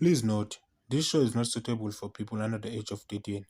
Please note, this show is not suitable for people under the age of 18.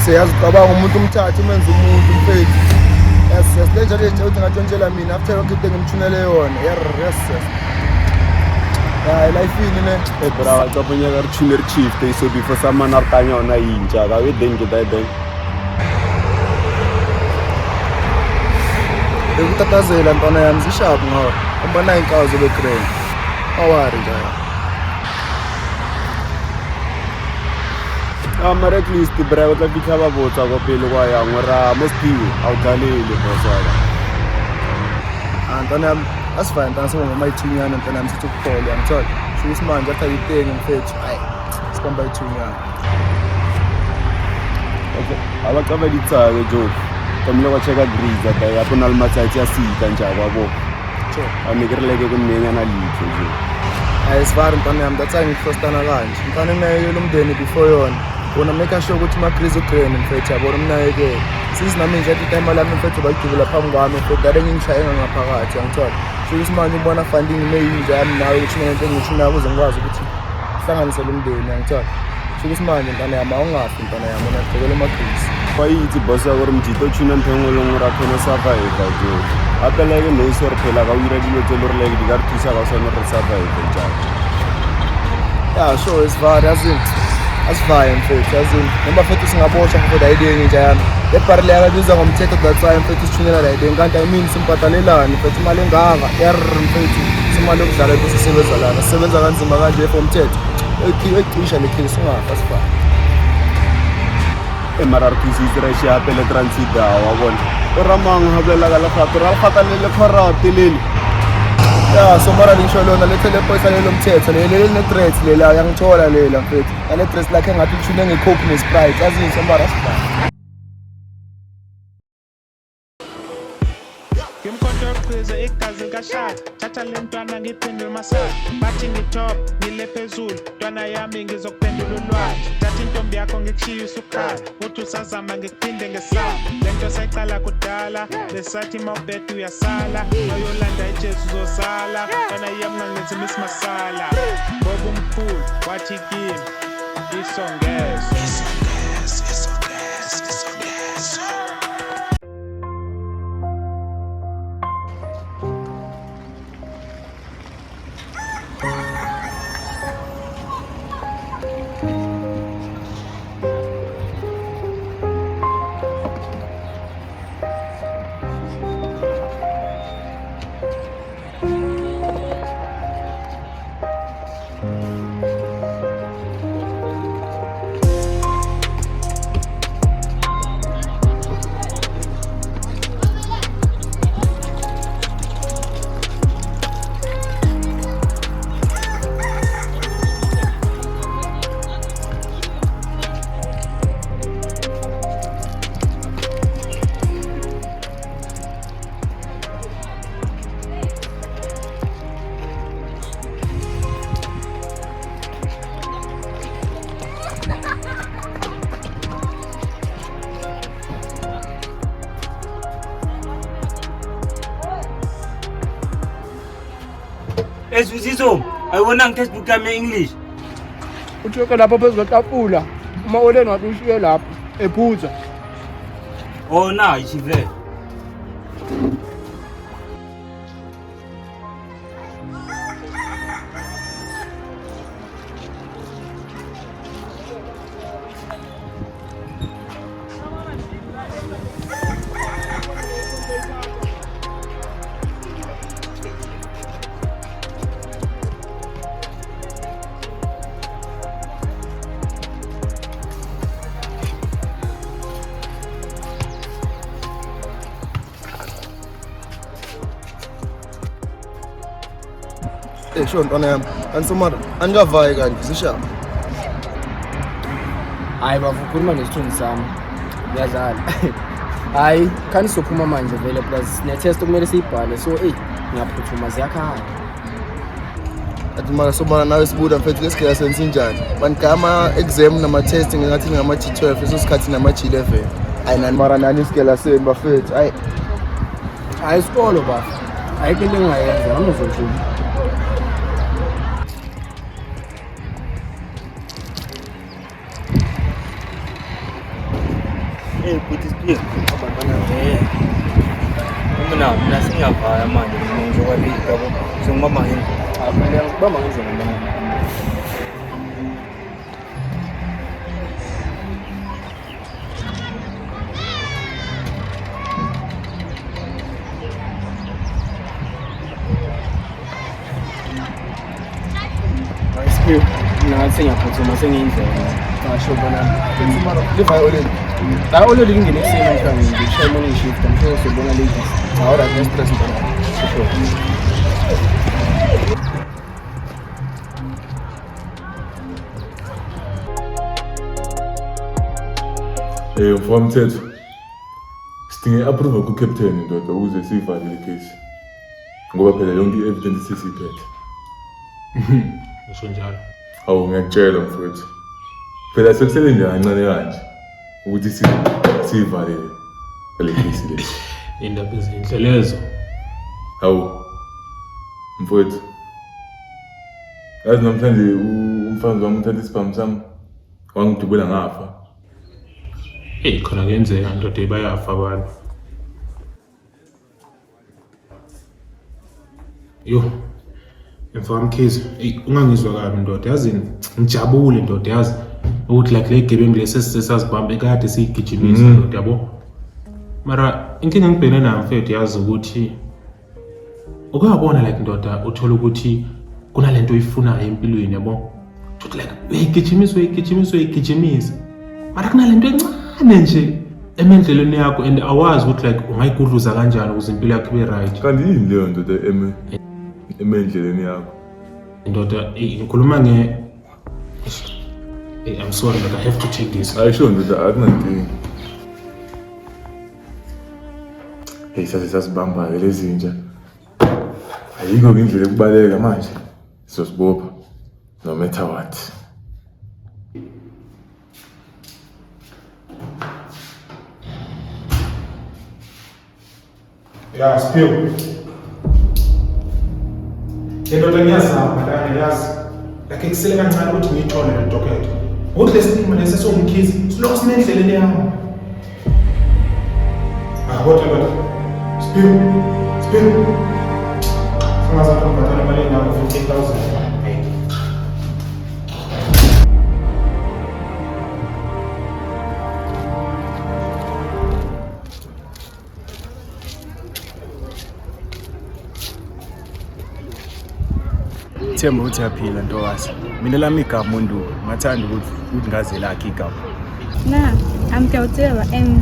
Siyazi ucabanga umuntu umthathe umenze umuntu mfethu. Yes, lenja lenja uthi ngatshontshela mina after yonke into engimthunele yona. Yes. Hayi life ini ne. Bra ka punya gar tuner chief te so before sama nartanya ona inja ka we den kita den. Ukutatazela ntwana yami zishabu ngawo. Umbona inkazo begreen. Awari nje. Mara at least bra o tla fitlha ba botsa go pele kwa ya ngora mostiwe a o tlalele bosala. Ntwana yami asifanye ntwana sibonga mayithunyana ntwana yami sithi ukuphola ngithola. Sho isimanje athi ayithenga mfethu. Hayi sikomba ithunyana. Okay. Abaqaba ditsake joke. Kamle kwa cheka griza ta ya pona almatsatsi a sita njaba bo. Cho. Amikireleke kunmenyana litho nje. Hayi sifari ntwana yami that's ngifrostana kanje. Ntwana nayo lomndeni before yona. Wona make sure ukuthi magriz ugreen mfethu yabona umnayeke. Sizi nami nje athi time lami mfethu bayidubula phambi kwami mfethu dare ngingishayenga ngaphakathi angithola. Sho isimanje ubona funding meyinja yami nawe ukuthi ngento engishuna ukuze ngikwazi ukuthi hlanganise lo mndeni angithola. Sho isimanje ntwana yami awungafi ntwana yami wona gqokela magriz. Fa itse boss ya gore mjito tshuna nthongwe le ngora khona survive jo. Apela ke no se re phela ka ura dilo tse le re like di ka re thusa ka sone re survive njalo. Yeah, sure isifari asivaye mfethu yazini noma mfethu singaboshwa mfethu ayidingi nje yami ebharle yabiza ngomthetho datsayo mfethu sithunela la idingi kanti ayimini simphatalelani mfethu imali engaka mfethu simali yokudlala bese sisebenza lana sisebenza kanzima kanje for umthetho ecisha lekheli singafa sifana MRRTC stretch ya pele transit da wa bona o ramang hablela ka la khatanele corrupt leli. Ya so mara lisho lona lethele phoyisa lelo mthetho leli ne threat lela yangithola lela mfethu ale threat lakhe ngathi uthune ngecoke ne Sprite yazini so mara sifana. Ngimkhonto qhiza igazi likashaya thatha le ntwana ngiphendule masaka bathi ngitop ngile phezulu ntwana yami ngizokuphendula ulwazi thatha intombi yakho ngikushiya usukhala uthi usazama ngikuphinde ngesama lento sayiqala kudala lesathi mawubheda uyasala noyolanda ijesu uzosala ntwana yami ngangenza isimasala ngoba umkhulu wathi kimi isongezo. Ezwisiso, ayibona ngitextbook yami English. Utheke lapho phezu kwetafula uma ole ngathi ushiye lapho ephuza. Oh na, ichive. Sure ntwana yami. Ansomara, angikavayi kanti sishaya. Hayi bavukhuluma ngesithunzi sami. Ngiyadlala. Hayi, khani sophuma manje vele plus ne-test okumele siyibhale so ngiyaphuthuma ziyakhala. Athi mara somara nawe sibuda mfethu lesikhala senze njani? Banikama exam nama-test ngathi ngama-G12 leso sikhathi nama-G11. Hayi nani mara nani isikhala senu bafethu. Hayi isikolo bafu. Ayikho into engingayenza nami uzothini. But it's clear. Mina singavaya manje ngizokwalika ngizongibamba ngendlela. Bamba ngendlela. Ayisikiyo, nathi ngiyaphuthuma sengiyindlela. Ngasho bona Ansomara livayo oleni. La already ngingene ekuseni mhlawumbe ngishaya morning shift. I'm sure sobona ladies. Ahora no stress ntwana. Mfowethu sidinge approval ku-captain ndoda ukuze siyivale le case ngoba phela yonke i-evidence sesiyiphethe. Ngisho njalo. Hawu ngiyakutshela mfowethu, phela sekusele nje kancane kanje ukuthi siyivale le case le. Indaba ezinhle lezo. Hawu mfowethu, yazi namhlanje umfazi wami uthatha isibhamu sami wangidubela ngafa. Khona kuyenzeka ndoda bayafa abantu. Yo. Mfowami Khize, ungangizwa kabi ndoda, yazi ngijabule ndoda, yazi ukuthi like le gebengu lesesasibambe kade siyigijimisa ndoda yabo. Mara inkinga engibhekene nayo mfethu yazi ukuthi ukuyabona like ndoda uthola ukuthi kunalento oyifunayo empilweni yabo. Uthi like uyigijimisa. Mara kunalento encane nje emendleleni yakho and awazi ukuthi like ungayigudluza kanjani ukuze impilo yakho ibe right. Kanti yini leyo ndoda emendleleni yakho? Ndoda ngikhuluma I'm sorry but I have to take this. Ayisho ndoda akunankinga. Sasibamba lezi zinja. Ayikho indlela yokubaleka manje. Sizosibopha no matter what. Ya Sphiwe. Ndoda ngiyazama la ngiyazi. Like kusele kancane ukuthi ngiyithole le docket. Ukuthi lesinima lesesongikhizi siloko sinendleleni yami. Kodwa Sphiwe. Singazathi ngibhatala imali engako 50,000. Themba ukuthi yaphila ntokazi. Mina lami igama uNduku, ngathanda ukuthi ngaze lakhe igama. Na, amkawutela and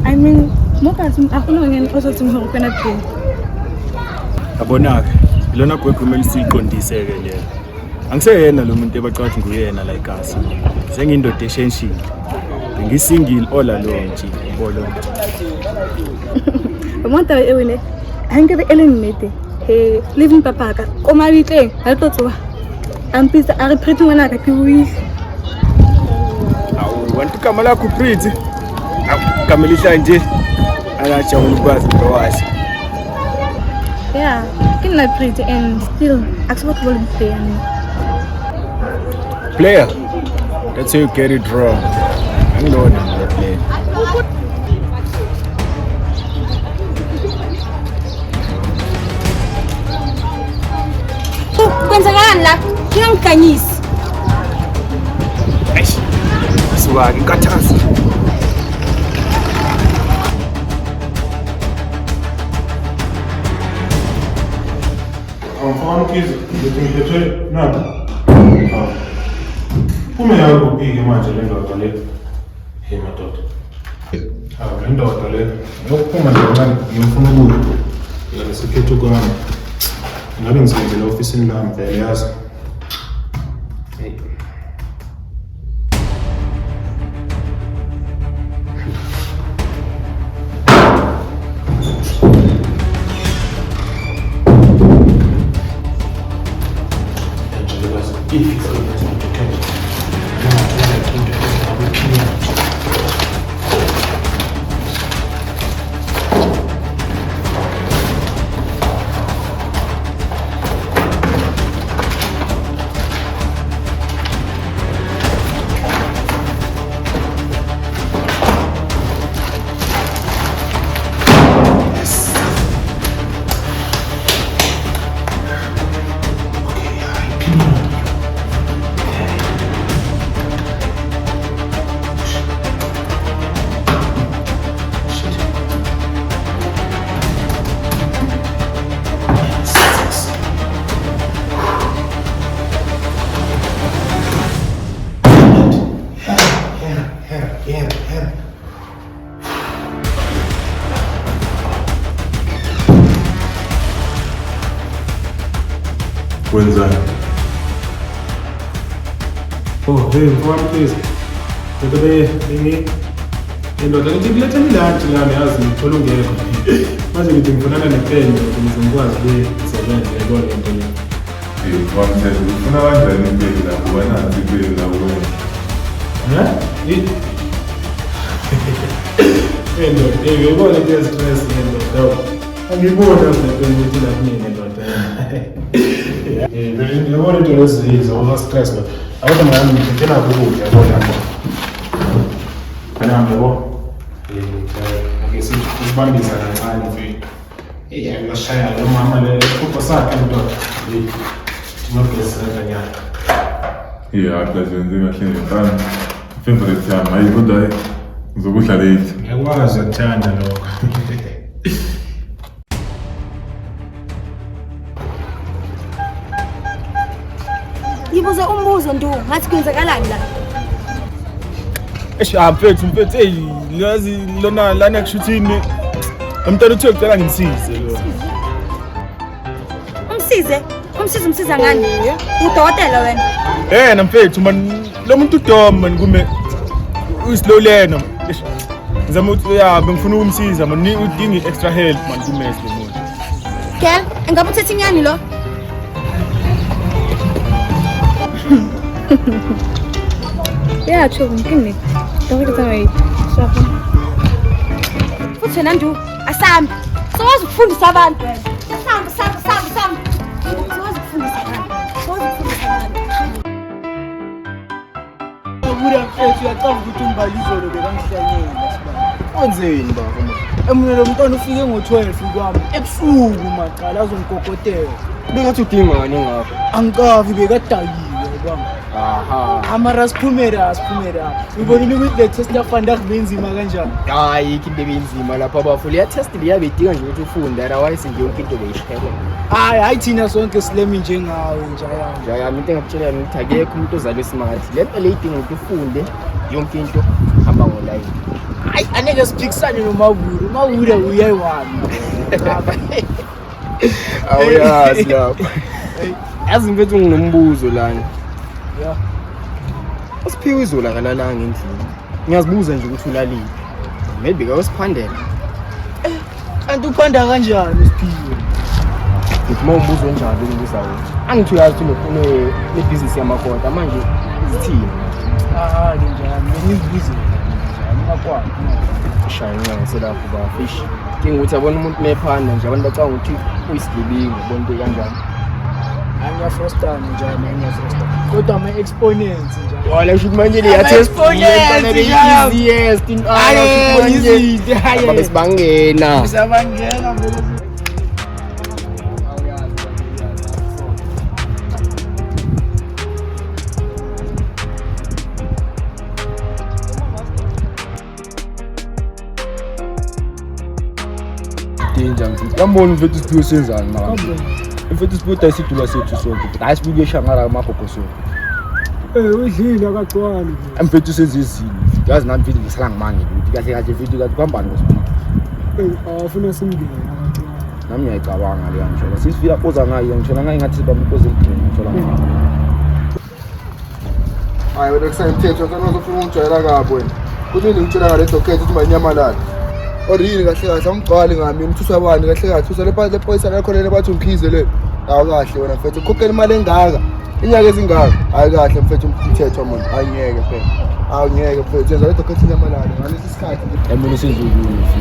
I mean, mokathi afuna ngene ozothi ngihokena phi. Yabonaka, ilona gwegwe kumele siyiqondise ke le. Angiseyena lo muntu ebacathi nguyena like us. Sengiyindoda eshenshini. Ngisingle all alone nje, yabona. Umonta ewene, angeke elinete. Living papa ka koma bitleng ha tlo tsoa ampisa a re pretty ngwana ka ke buile Awu wanti igama lakho pretty igama lihla nje akajabula ukwazi ntokazi. yeah ke nna pretty and still akusuka kubona Player, that's how you get it wrong. Angilona lo player. kwenzekani la ngingangikanyisi Eish. Siwake inkathazo. Mfowami Khize, ngithethwe nani? Kume yakho kuphi manje le ndoda le? Madoda. Le ndoda le. Ngokuphuma nje manje ngifuna ukudla. Ngisikhethe kwami. ngabe ngizenzela ofisini lami vele yazi. Hey. Wenzani? Oh, hey, mfowethu please. Kodwa indoda lethi kulethe ilunch lami yazi ngithola ungekho. Manje ngithi ngifunana nepeni ukuze ngikwazi ukusebenza yebo lento le. Wamthetho ufuna kanjani impilo lapho wena impilo lapho wena? Ndoda, ngiyibona into yestress ndoda. Angibona nepeni ukuthi la mina ndoda. Ngiyabona into lezizwe uma stress lo. Awuthi manje ngithena ukudla yabona. Kana yabo. Ngisibambisa kancane mfethu. Ngiyashaya lo mama le kupha sakhe ndoda. Ngiyabhesa kanyana. Akuzenze kahle ngefana. Favorite yami hayi kodwa ngizokudla late. Ngiyakwazi ukuthanda lokho. Ngibuze umbuzo ndu, ngathi kwenzakalani la? Mfethu hey lazi lona lana kushuthini. Umntwana uthe ucela ngimsize lo. Umsiza ngani? Udokotela wena? Mfethu man lo muntu udom man kume uyislow learner. Ngizama ukuthi bengifuna ukumsiza man udinga extra help man kumese lo muntu. Ke, engabe uthethe inyani lo? Yeah, true. Ngini. Don't get away. Shafa. Futhi wena ndu, asambe. Sowazi ukufundisa abantu wena. Asambe. Sowazi ukufundisa abantu. Ngibura mfethu uyacanga ukuthi umbalizolo bekangihlanyela sibaba. Wenzeni baba? Emunye lo mntwana ufike ngo12 kwami ebusuku maqala azongigogotela. Bengathi udinga ngani ngapha? Angikavi bekadayiwe kwami. Amara siphumera. Ngibonile ukuthi le test yafanda kubenzima kanjani. Hayi into ebenzima lapha abafuli ya test liyabedinga nje ukuthi ufunde otherwise nje yonke into beyishela. Hayi thina sonke silemi njengawe njaya. Njaya into engakutshela ukuthi akekho umuntu ozalwe smart. Le nto leyidinga ukuthi ufunde yonke into hamba ngoline. Hayi aneke siphikisane noMawuru. Mawuru uyayiwami. Awuyazi lapha. Yazi mfethu nginombuzo lana. Yeah. Usiphiwe izola kalalanga endlini. Ngiyazibuza nje ukuthi ulaliphi. Maybe kawusiphandela. Kanti uphanda kanjani Siphiwe? Ngithi mawubuzo njalo ngibuza wena. Angithi uyazi ukuthi le business yamakota manje izithini. Njani? Ngizibuze. Njani Shayina ngiselapho ba fish. Ukuthi abona umuntu nephanda nje abantu bacanga ukuthi uyisigebengu bonke into kanjani. Angiyafrustana njani angiyafrustana. Kodwa ama-exponents njani. Wala shoot manje le yathi easiest in all. Easy. Babe sibangena. Sabangena vele. Danger mfethu. Yambona mfethu Siphiwe senzani mara. Mfethu Siphiwe isidula sethu sonke. Hayi sibuye shangara amagogo sonke. Udlile akagcwali. Mfethu sezizini. Yazi nami mfethu ngisala ngimange ukuthi kahle mfethu kathi kuhambani ngoSiphiwe. Afuna simngene nami ngiyayicabanga leya ngithola sisifika poza ngayo ngithola ngathi bampoze igcina ngithola hayi wena kusayimithetho ngifuna uzofuna ungijwayela kabi wena kuthi ngitshela ngale docket ukuthi manyamalala oriyini kahle kahle angigcwali ngami umthusa bani kahle kahle thusa lephoyisa lakho lelo bathi ungikhize le awu kahle wena mfethu ukhokhela imali engaka inyaka ezingaka hayi kahle mfethu umthetho manje ayingeke phela awungeke mfethu yenza le docket inyamalala ngalesi sikhathi emini sizulufi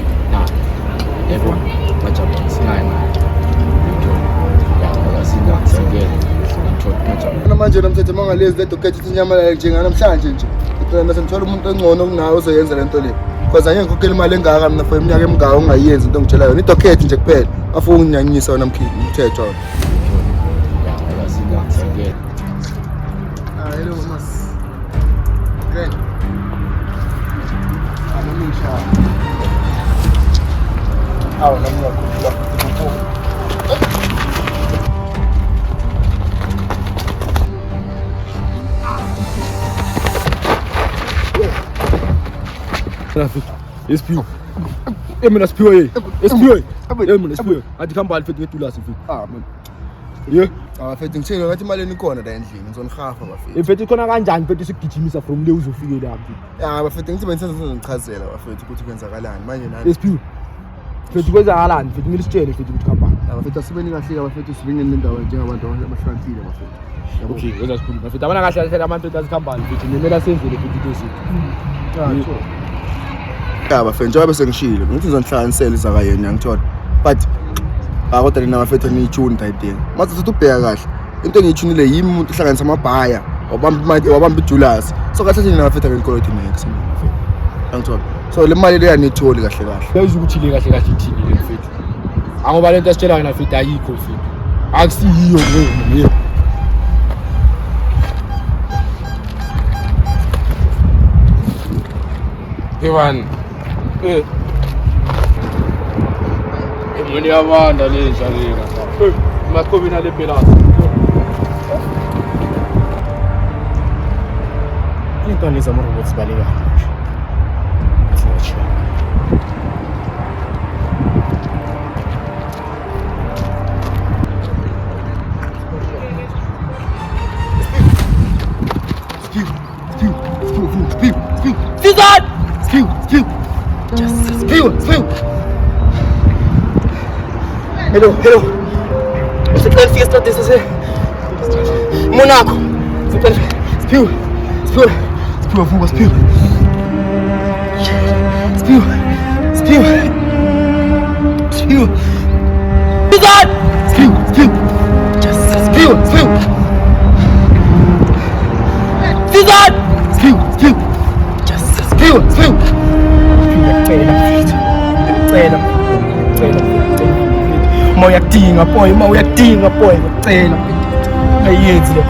yebo majabula singayi na manje namthetho mangalezi le docket inyamalala njenganamhlanje nje ngicela sengithola umuntu engcono kunawe ozoyenza lento le because angeke ngikhokhela imali engaka mina for iminyaka emingaka ungayenzi into ngitshela yona idocket nje kuphela afuna unginyanyisa wona umthetho wona hello mas great anamisha awu namnyakhulula Espiu. Emina spiu ye. Espiu. Emina spiu. Athi khamba alifethi ngedulasi mfethu. Man. Ye. Mfethu ngitshela ngathi imali enikhona la endlini ngizonihafa bafethu. Mfethu khona kanjani mfethu sikugijimisa from le uzofike la mfethu. Bafethu ngithi bengisenza ngichazela bafethu ukuthi kwenzakalani manje nani. Espiu. Mfethu kwenzakalani mfethu ngilisitshele mfethu ukuthi khamba. Bafethu asibeni kahle bafethu sibingene nendawo njengabantu abahlakile bafethu. Okay, wenza sikhulu mfethu. Abana kahle kahle amanthethu asikhamba mfethu nemela senzele mfethu into esithi. Bafethu njengoba bese ngishilo ngithi ngizonhlanganisela izakayena ngithola but kodwa lena bafethu niyitune idea mase sithi ubheka kahle into engiyithunile yimi umuntu ohlanganisa amabhaya wabamba ijulasi so kahle nina bafethu ngekoloti next ngithola so le mali le yanitholi kahle kahle yazi ukuthi le kahle kahle ithini le mfethu angoba lento esitshela wena mfethu ayikho mfethu akusiyiyo le Evan Emoni yabanda le njaleka makhobina le pelasi into leza robots baleka Spill. Hello. Você quer fiesta desse Monaco. Você quer spill. Fuga, spill. Just spill. Just spill. Mau yakudinga boy ngicela ayenzi le